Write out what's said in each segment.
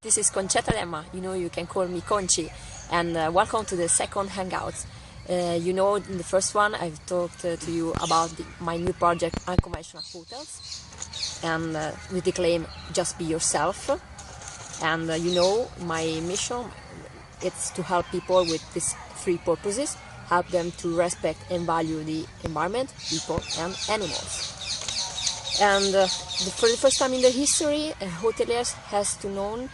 This is Concetta, you can call me Conchi, and welcome to the second Hangout. In the first one I've talked to you about my new project, Unconventional Hotels, and with the claim, just be yourself. And my mission, it's to help people with these three purposes: help them to respect and value the environment, people and animals. And for the first time in their history, hoteliers has to know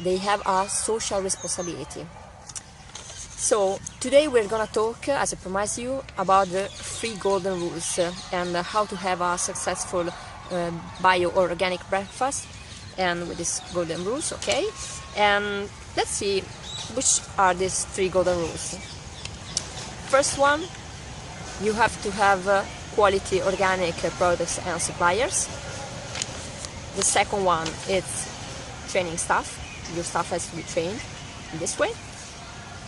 they have a social responsibility. So today we're gonna talk, as I promised you, about the 3 golden rules and how to have a successful bio or organic breakfast, and with these golden rules, okay? And let's see which are these 3 golden rules. First one, you have to have quality organic products and suppliers. The second one is training staff. Your staff has to be trained in this way.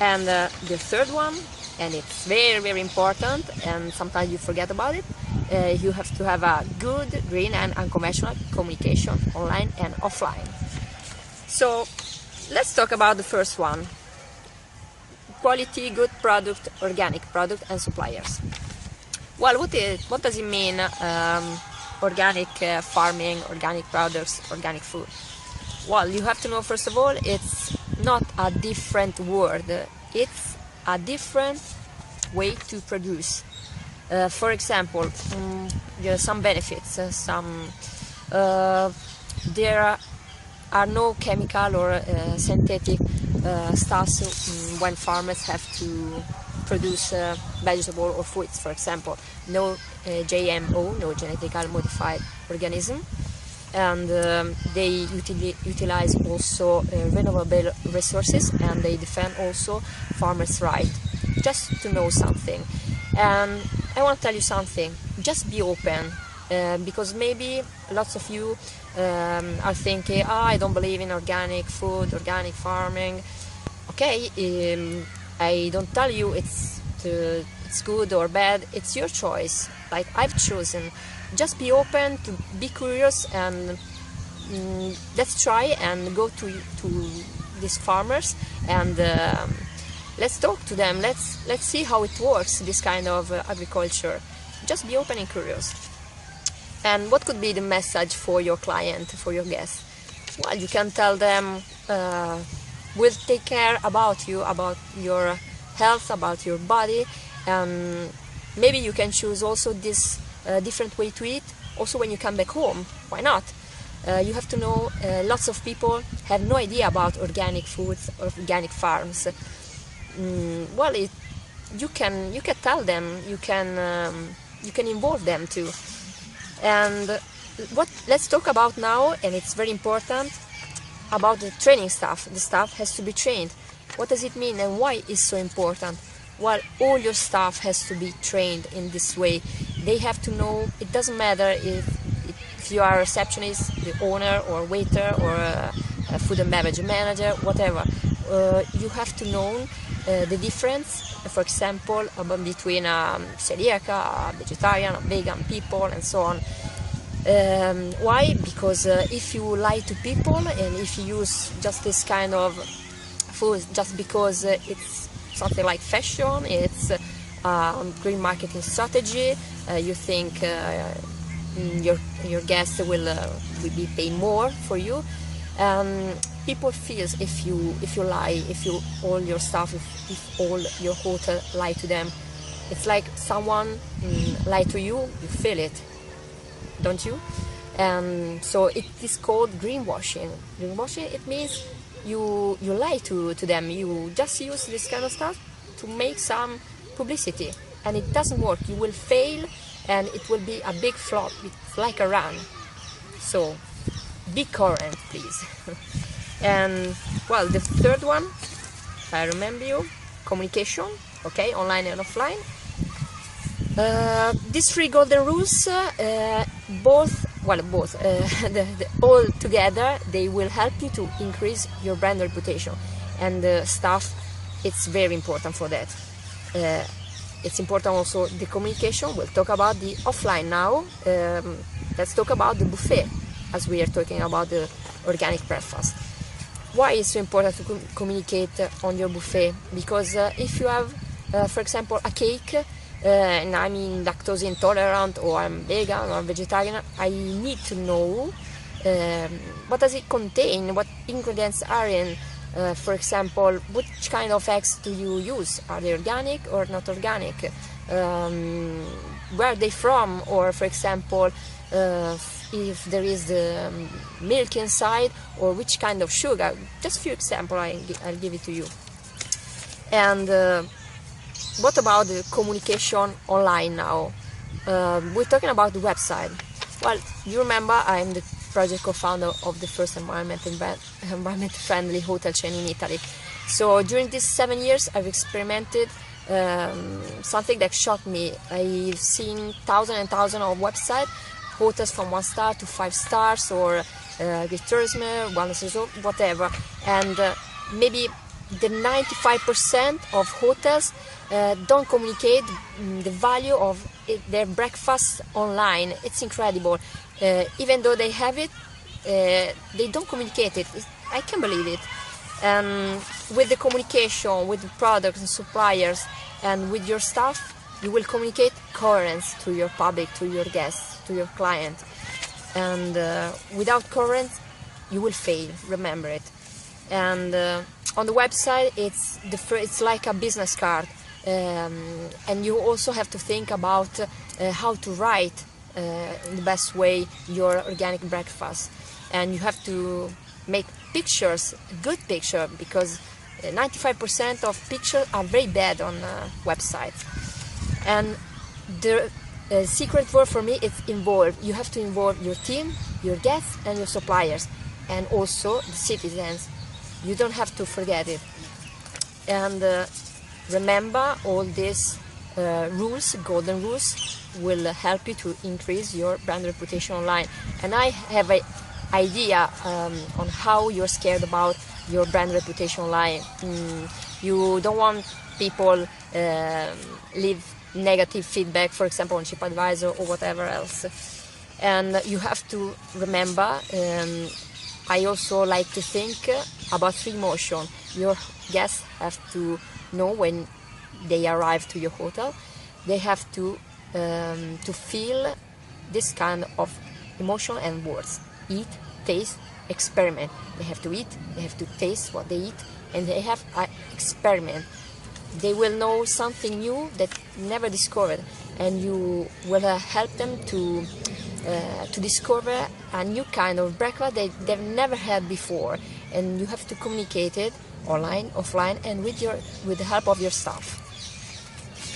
And the third one, and it's very, very important, and sometimes you forget about it, you have to have a good, green and unconventional communication online and offline. So let's talk about the first one: quality, good product, organic product and suppliers. Well, what does it mean, organic farming, organic products, organic food? Well, you have to know, first of all, it's not a different word, it's a different way to produce. For example, there are some benefits, there are no chemical or synthetic stuffs when farmers have to produce vegetable or fruits, for example. No GMO, no genetically modified organism. And they utilize also renewable resources, and they defend also farmers' right. Just to know something. And I want to tell you something: just be open, because maybe lots of you are thinking, I don't believe in organic food, organic farming. Okay, I don't tell you it's good or bad, it's your choice, like I've chosen. Just be open, to be curious, and let's try and go to these farmers and let's talk to them. Let's see how it works, this kind of agriculture. Just be open and curious. And what could be the message for your client, for your guest? Well, you can tell them we'll take care about you, about your health, about your body, and maybe you can choose also this different way to eat also when you come back home. Why not? You have to know, lots of people have no idea about organic foods or organic farms. Well, you can tell them, you can involve them too. And let's talk about now, and it's very important, about the training staff. The staff has to be trained. What does it mean and why is so important? Well, all your staff has to be trained in this way. They have to know, it doesn't matter if you are a receptionist, the owner or waiter or a food and beverage manager, whatever. You have to know the difference, for example, between a celiac, a vegetarian, a vegan people, and so on. Why? Because if you lie to people and if you use just this kind of food just because it's something like fashion, it's green marketing strategy, you think your guests will be paying more for you. People feel if you lie, if all your staff, if all your hotel lie to them, it's like someone lied to you. You feel it, don't you? So it is called greenwashing. Greenwashing, it means you lie to them. You just use this kind of stuff to make some publicity, and it doesn't work. You will fail, and it will be a big flop. It's like a run. So be current, please. And well, the third one, if I remember you, communication, okay, online and offline. These 3 golden rules, all together, they will help you to increase your brand reputation. And the staff, it's very important for that. It's important also the communication. We'll talk about the offline now. Let's talk about the buffet, as we are talking about the organic breakfast. Why is it so important to communicate on your buffet? Because if you have, for example, a cake, and I'm lactose intolerant, or I'm vegan or vegetarian, I need to know what does it contain, what ingredients are in. For example, which kind of eggs do you use? Are they organic or not organic? Where are they from? Or, for example, if there is the milk inside, or which kind of sugar. Just a few examples, I'll give it to you. And what about the communication online now? We're talking about the website. Well, you remember I'm the project co-founder of the first environment-friendly hotel chain in Italy. So during these 7 years, I've experimented something that shocked me. I've seen thousands and thousands of websites, hotels from 1 star to 5 stars, or Great Tourism, Wellness Resort, whatever. And maybe the 95% of hotels don't communicate the value of their breakfast online. It's incredible. Even though they have it, they don't communicate it. I can't believe it. With the communication, with the products and suppliers, and with your staff, you will communicate coherence to your public, to your guests, to your client. And without coherence, you will fail. Remember it. And on the website, it's like a business card, and you also have to think about how to write in the best way your organic breakfast, and you have to make pictures, good picture, because 95% of pictures are very bad on websites. And the secret word for me is involve. You have to involve your team, your guests, and your suppliers, and also the citizens. You don't have to forget it. And remember, all these rules, golden rules, will help you to increase your brand reputation online. And I have an idea on how you're scared about your brand reputation online. You don't want people leave negative feedback, for example, on TripAdvisor or whatever else. And you have to remember, I also like to think about 3 emotions. Your guests have to know when they arrive to your hotel. They have to feel this kind of emotion and words. Eat, taste, experiment. They have to eat, they have to taste what they eat, and they have to experiment. They will know something new that never discovered, and you will help them to discover a new kind of breakfast that they've never had before. And you have to communicate it online, offline, and with the help of your staff.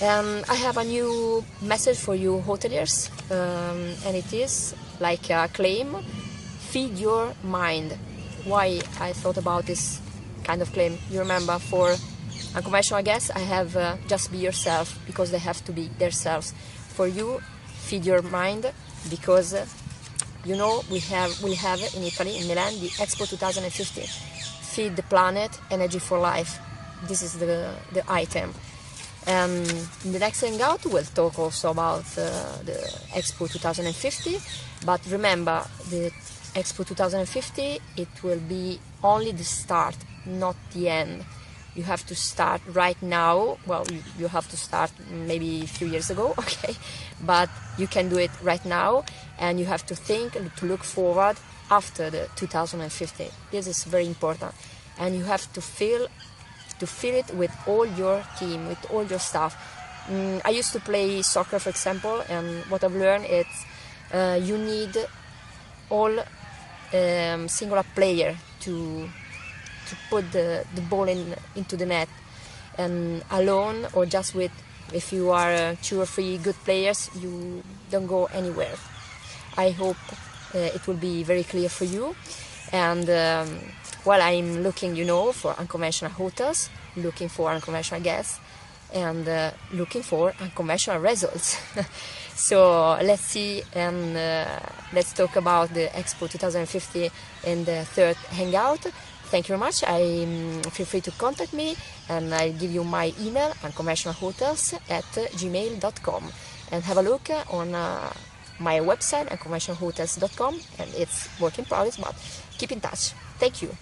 I have a new message for you hoteliers, and it is like a claim: feed your mind. Why I thought about this kind of claim? You remember, for unconventional guests, I have just be yourself, because they have to be themselves. For you, feed your mind, because you know we have in Italy, in Milan, the Expo 2050. Feed the planet, energy for life. This is the item. In the next hangout, we'll talk also about the Expo 2050. But remember, the Expo 2050, it will be only the start, not the end. You have to start right now. Well, you have to start maybe a few years ago, okay? But you can do it right now, and you have to think, to look forward after the 2050. This is very important, and you have to feel it with all your team, with all your staff. I used to play soccer, for example, and what I've learned is you need all singular player to put the ball into the net, and alone or just with, if you are 2 or 3 good players, you don't go anywhere. I hope it will be very clear for you. And well, I'm looking, for unconventional hotels, looking for unconventional guests, and looking for unconventional results. So let's see, and let's talk about the Expo 2050 in the 3rd hangout. Thank you very much. Feel free to contact me, and I'll give you my email, unconventionalhotels@gmail.com, and have a look on my website, unconventionalhotels.com, and it's work in progress, but keep in touch. Thank you.